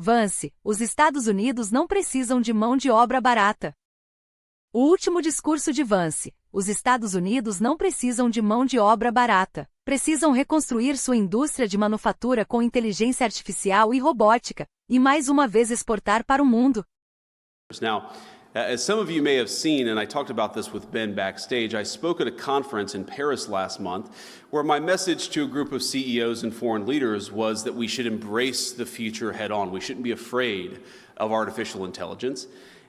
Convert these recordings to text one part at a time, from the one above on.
Vance, os Estados Unidos não precisam de mão de obra barata. O último discurso de Vance: os Estados Unidos não precisam de mão de obra barata. Precisam reconstruir sua indústria de manufatura com inteligência artificial e robótica, e mais uma vez exportar para o mundo. Now, as some of you may have seen, and I talked about this with Ben backstage, I spoke at a conference in Paris last month where my message to a group of CEOs and foreign leaders was that we should embrace the future head on. We shouldn't be afraid of artificial intelligence,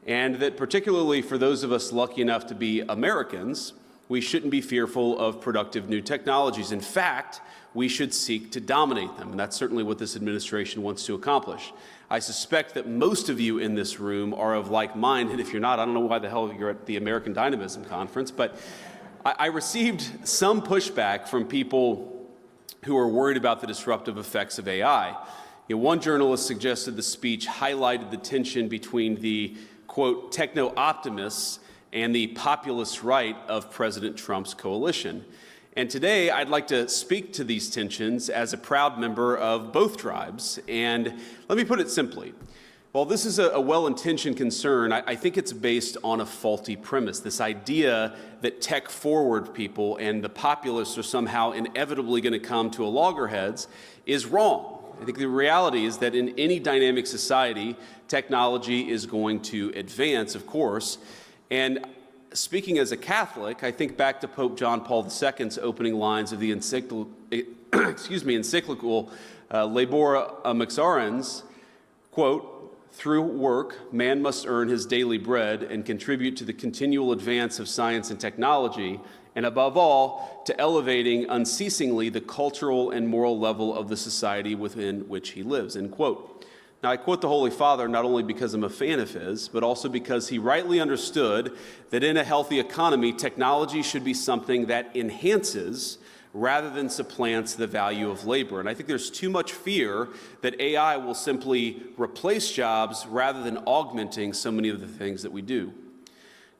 and that particularly for those of us lucky enough to be Americans, we shouldn't be fearful of productive new technologies. In fact, we should seek to dominate them, and that's certainly what this administration wants to accomplish. I suspect that most of you in this room are of like mind, and if you're not, I don't know why the hell you're at the American Dynamism Conference, but I received some pushback from people who are worried about the disruptive effects of AI. One journalist suggested the speech highlighted the tension between the, quote, techno-optimists and the populist right of President Trump's coalition. And today, I'd like to speak to these tensions as a proud member of both tribes. And let me put it simply. While this is a well-intentioned concern, I think it's based on a faulty premise. This idea that tech-forward people and the populists are somehow inevitably going to come to a loggerheads is wrong. I think the reality is that in any dynamic society, technology is going to advance, of course. And speaking as a Catholic, I think back to Pope John Paul II's opening lines of the encyclical Labora Mixarens, quote, "Through work, man must earn his daily bread and contribute to the continual advance of science and technology, and above all, to elevating unceasingly the cultural and moral level of the society within which he lives," end quote. Now, I quote the Holy Father not only because I'm a fan of his, but also because he rightly understood that in a healthy economy, technology should be something that enhances rather than supplants the value of labor. And I think there's too much fear that AI will simply replace jobs rather than augmenting so many of the things that we do.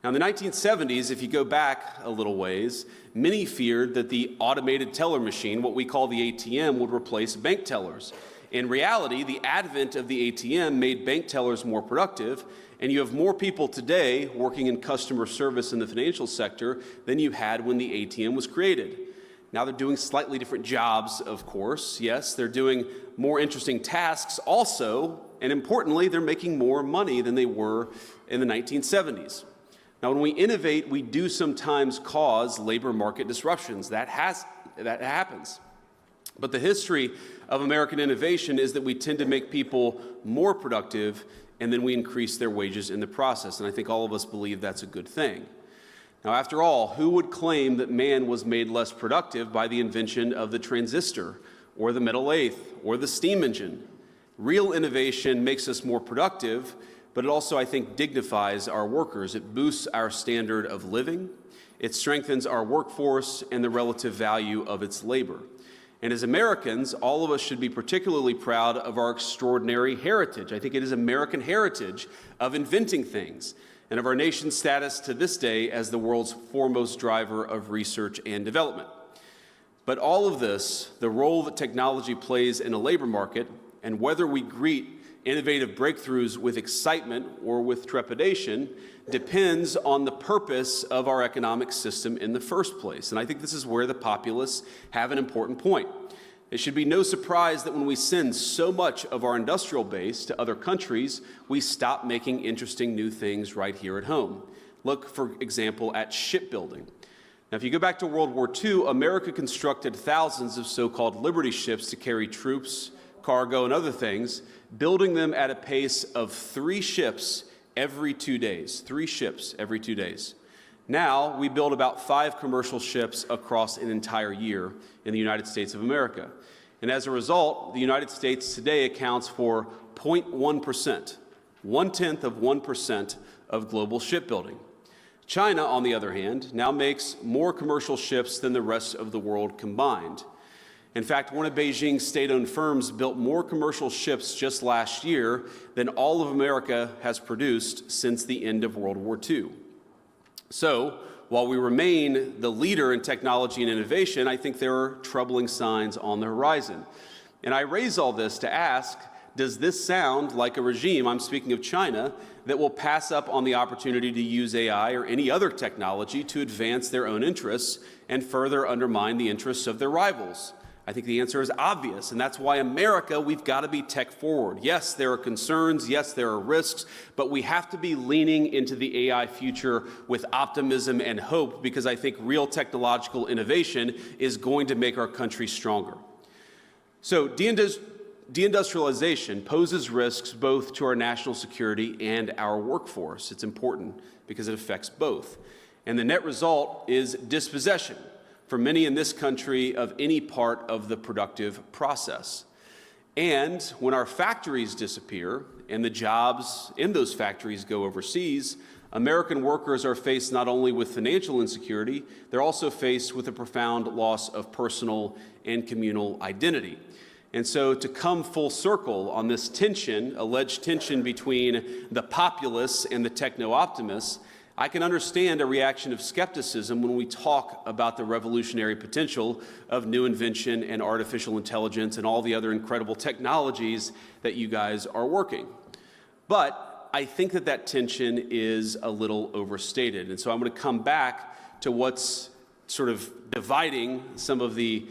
Now, in the 1970s, if you go back a little ways, many feared that the automated teller machine, what we call the ATM, would replace bank tellers. In reality, the advent of the ATM made bank tellers more productive, and you have more people today working in customer service in the financial sector than you had when the ATM was created. Now they're doing slightly different jobs, of course. Yes, they're doing more interesting tasks also, and importantly, they're making more money than they were in the 1970s. Now, when we innovate, we do sometimes cause labor market disruptions. That happens. But the history of American innovation is that we tend to make people more productive, and then we increase their wages in the process. And I think all of us believe that's a good thing. Now, after all, who would claim that man was made less productive by the invention of the transistor, or the metal lathe, or the steam engine? Real innovation makes us more productive, but it also, I think, dignifies our workers. It boosts our standard of living. It strengthens our workforce and the relative value of its labor. And as Americans, all of us should be particularly proud of our extraordinary heritage. I think it is American heritage of inventing things, and of our nation's status to this day as the world's foremost driver of research and development. But all of this, the role that technology plays in a labor market, and whether we greet innovative breakthroughs with excitement or with trepidation, depends on the purpose of our economic system in the first place. And I think this is where the populists have an important point. It should be no surprise that when we send so much of our industrial base to other countries, we stop making interesting new things right here at home. Look, for example, at shipbuilding. Now, if you go back to World War II, America constructed thousands of so-called Liberty ships to carry troops, cargo, and other things, building them at a pace of 3 ships every 2 days. 3 ships every 2 days. Now, we build about 5 commercial ships across an entire year in the United States of America. And as a result, the United States today accounts for 0.1%, 0.1% of global shipbuilding. China, on the other hand, now makes more commercial ships than the rest of the world combined. In fact, one of Beijing's state-owned firms built more commercial ships just last year than all of America has produced since the end of World War II. So, while we remain the leader in technology and innovation, I think there are troubling signs on the horizon. And I raise all this to ask, does this sound like a regime, I'm speaking of China, that will pass up on the opportunity to use AI or any other technology to advance their own interests and further undermine the interests of their rivals? I think the answer is obvious, and that's why America, we've got to be tech forward. Yes, there are concerns, yes, there are risks, but we have to be leaning into the AI future with optimism and hope, because I think real technological innovation is going to make our country stronger. So deindustrialization poses risks both to our national security and our workforce. It's important because it affects both. And the net result is dispossession for many in this country of any part of the productive process. And when our factories disappear and the jobs in those factories go overseas, American workers are faced not only with financial insecurity, they're also faced with a profound loss of personal and communal identity. And so to come full circle on this tension, alleged tension between the populace and the techno-optimists, I can understand a reaction of skepticism when we talk about the revolutionary potential of new invention and artificial intelligence and all the other incredible technologies that you guys are working. But I think that that tension is a little overstated. And so I'm going to come back to what's sort of dividing some of the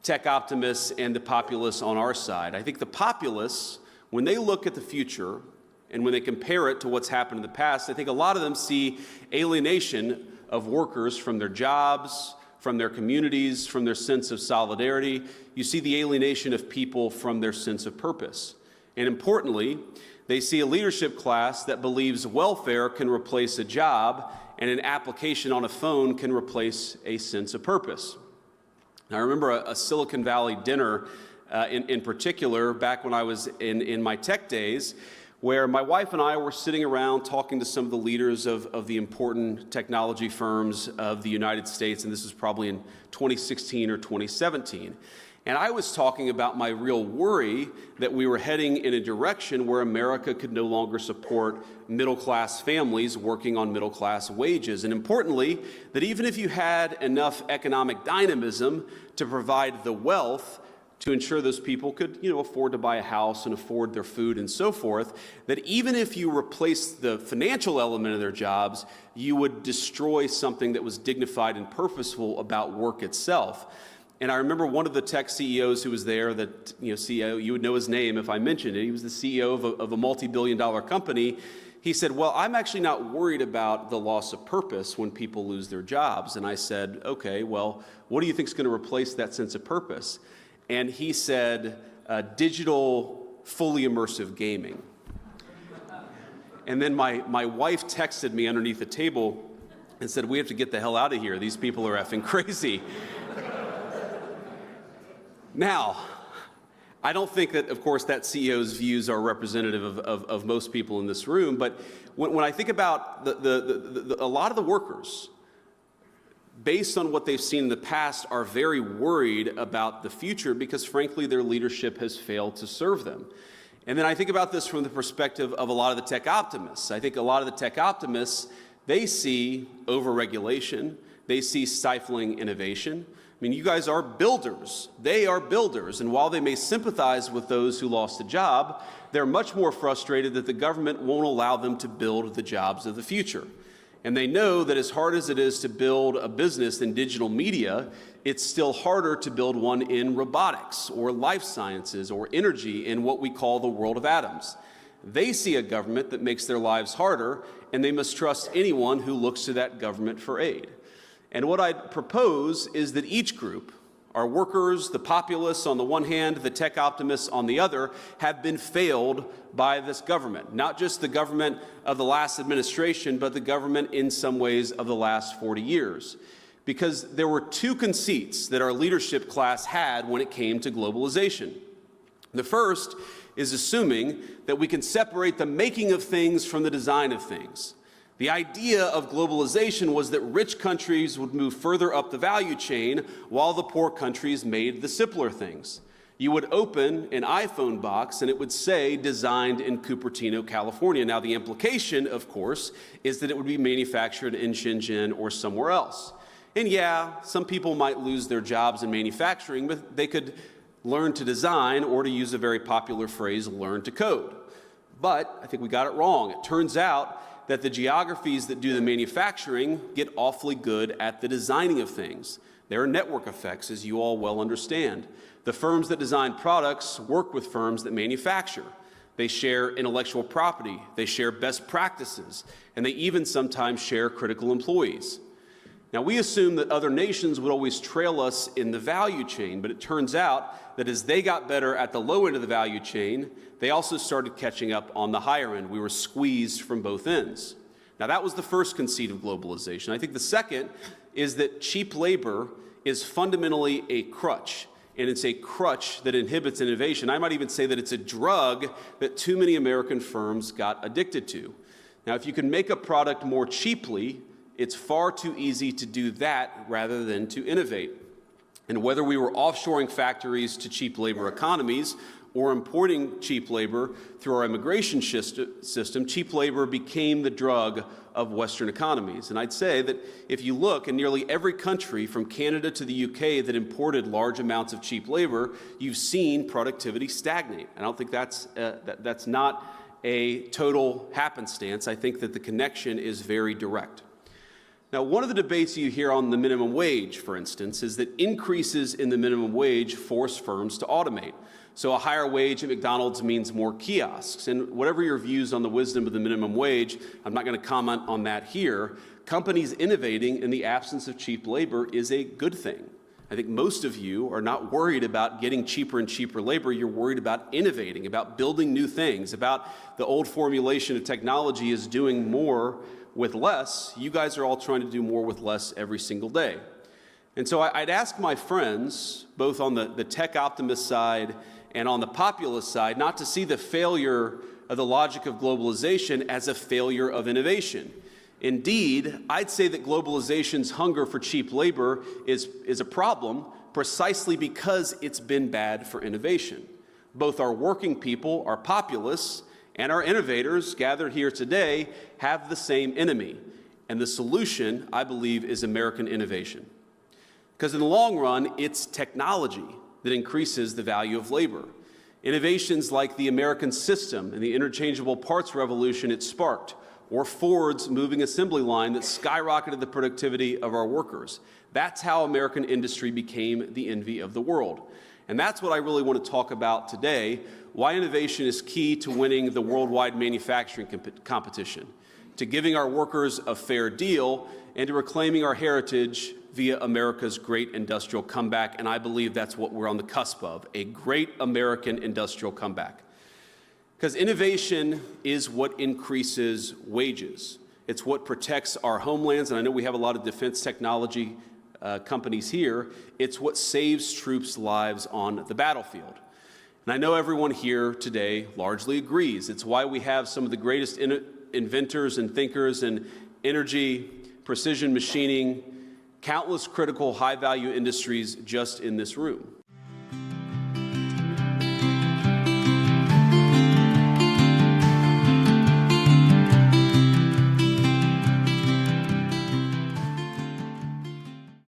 tech optimists and the populace on our side. I think the populace, when they look at the future, and when they compare it to what's happened in the past, I think a lot of them see alienation of workers from their jobs, from their communities, from their sense of solidarity. You see the alienation of people from their sense of purpose. And importantly, they see a leadership class that believes welfare can replace a job and an application on a phone can replace a sense of purpose. Now, I remember a Silicon Valley dinner in particular back when I was in my tech days, where my wife and I were sitting around talking to some of the leaders of the important technology firms of the United States, and this was probably in 2016 or 2017. And I was talking about my real worry that we were heading in a direction where America could no longer support middle-class families working on middle-class wages. And importantly, that even if you had enough economic dynamism to provide the wealth to ensure those people could, afford to buy a house and afford their food and so forth, that even if you replaced the financial element of their jobs, you would destroy something that was dignified and purposeful about work itself. And I remember one of the tech CEOs who was there, that CEO, you would know his name if I mentioned it. He was the CEO of a multi-billion-dollar company. He said, well, I'm actually not worried about the loss of purpose when people lose their jobs. And I said, okay, well, what do you think is going to replace that sense of purpose? And he said, digital, fully immersive gaming. And then my wife texted me underneath the table and said, we have to get the hell out of here. These people are effing crazy. Now, I don't think that, of course, that CEO's views are representative of most people in this room, but when I think about a lot of the workers, based on what they've seen in the past, are very worried about the future because, frankly, their leadership has failed to serve them. And then I think about this from the perspective of a lot of the tech optimists. I think a lot of the tech optimists, they see overregulation, they see stifling innovation. I mean, you guys are builders. They are builders. And while they may sympathize with those who lost a job, they're much more frustrated that the government won't allow them to build the jobs of the future. And they know that as hard as it is to build a business in digital media, it's still harder to build one in robotics or life sciences or energy in what we call the world of atoms. They see a government that makes their lives harder, and they must trust anyone who looks to that government for aid. And what I propose is that each group, our workers, the populace on the one hand, the tech optimists on the other, have been failed by this government. Not just the government of the last administration, but the government in some ways of the last 40 years. Because there were two conceits that our leadership class had when it came to globalization. The first is assuming that we can separate the making of things from the design of things. The idea of globalization was that rich countries would move further up the value chain while the poor countries made the simpler things. You would open an iPhone box and it would say designed in Cupertino, California. Now the implication, of course, is that it would be manufactured in Shenzhen or somewhere else. And yeah, some people might lose their jobs in manufacturing, but they could learn to design, or to use a very popular phrase, learn to code. But I think we got it wrong. It turns out that the geographies that do the manufacturing get awfully good at the designing of things. There are network effects, as you all well understand. The firms that design products work with firms that manufacture. They share intellectual property, they share best practices, and they even sometimes share critical employees. Now, we assume that other nations would always trail us in the value chain, but it turns out that as they got better at the low end of the value chain, they also started catching up on the higher end. We were squeezed from both ends. Now, that was the first conceit of globalization. I think the second is that cheap labor is fundamentally a crutch, and it's a crutch that inhibits innovation. I might even say that it's a drug that too many American firms got addicted to. Now, if you can make a product more cheaply, it's far too easy to do that rather than to innovate. And whether we were offshoring factories to cheap labor economies or importing cheap labor through our immigration system, cheap labor became the drug of Western economies. And I'd say that if you look in nearly every country from Canada to the UK that imported large amounts of cheap labor, you've seen productivity stagnate. I don't think that's not a total happenstance. I think that the connection is very direct. Now, one of the debates you hear on the minimum wage, for instance, is that increases in the minimum wage force firms to automate. So a higher wage at McDonald's means more kiosks. And whatever your views on the wisdom of the minimum wage, I'm not going to comment on that here. Companies innovating in the absence of cheap labor is a good thing. I think most of you are not worried about getting cheaper and cheaper labor. You're worried about innovating, about building new things, about the old formulation of technology is doing more with less. You guys are all trying to do more with less every single day. And so I'd ask my friends, both on the tech optimist side and on the populist side, not to see the failure of the logic of globalization as a failure of innovation. Indeed, I'd say that globalization's hunger for cheap labor is a problem precisely because it's been bad for innovation. Both our working people, our populists, and our innovators gathered here today have the same enemy. And the solution, I believe, is American innovation. Because in the long run, it's technology that increases the value of labor. Innovations like the American system and the interchangeable parts revolution it sparked, or Ford's moving assembly line that skyrocketed the productivity of our workers. That's how American industry became the envy of the world. And that's what I really want to talk about today, why innovation is key to winning the worldwide manufacturing competition, to giving our workers a fair deal, and to reclaiming our heritage via America's great industrial comeback. And I believe that's what we're on the cusp of, a great American industrial comeback. Because innovation is what increases wages. It's what protects our homelands, and I know we have a lot of defense technology companies here. It's what saves troops' lives on the battlefield. And I know everyone here today largely agrees. It's why we have some of the greatest inventors and thinkers in energy, precision machining, countless critical high-value industries just in this room.